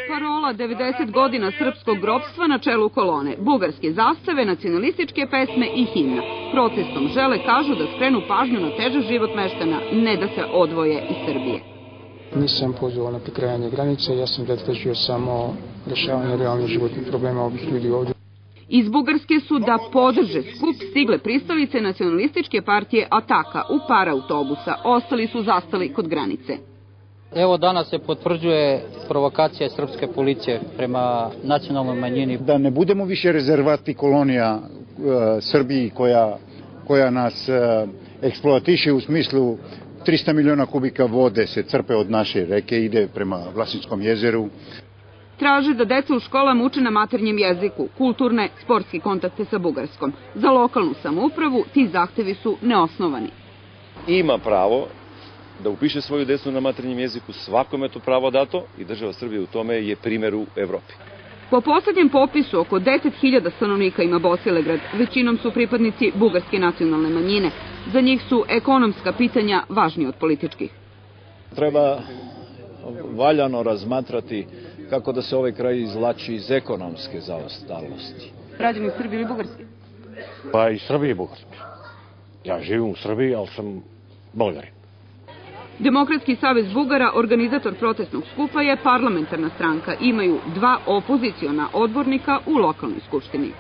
Parola 90 godina srpskog grobstva na čelu kolone, bugarske zastave, nacionalističke pesme i himna. Protestom žele, kažu, da skrenu pažnju na težak život meštana, ne da se odvoje iz Srbije. Nisam pozvao na prekrajanje granice, ja sam zatražio samo rešavanje realnih životnih problema ovih ljudi ovdje. Iz Bugarske su da podrže skup stigle pristalice nacionalističke partije Ataka u par autobusa, ostali su zastali kod granice. Evo danas se potvrđuje provokacija srpske policije prema nacionalnoj manjini. Da ne budemo više rezervati kolonija Srbiji koja nas eksploatiše u smislu 300 miliona kubika vode se crpe od naše reke, ide prema Vlasinskom jezeru. Traže da deca u školama uče na maternjem jeziku, kulturne, sportske kontakte sa Bugarskom. Za lokalnu samoupravu ti zahtevi su neosnovani. Ima pravo da upiše svoju decu na maternjem jeziku, svakome je to pravo dato i država Srbije u tome je primer u Evropi. Po poslednjem popisu, oko 10.000 stanovnika ima Bosilegrad, većinom su pripadnici bugarske nacionalne manjine. Za njih su ekonomska pitanja važnija od političkih. Treba valjano razmatrati kako da se ovaj kraj izvlači iz ekonomske zaostalosti. Rađeni u Srbiji ili Bugarski? Pa i Srbiji i Bugarski. Ja živim u Srbiji, ali sam Bolgarin. Demokratski savez Bugara, organizator protestnog skupa, je parlamentarna stranka. Imaju 2 opoziciona odbornika u lokalnoj skupštini.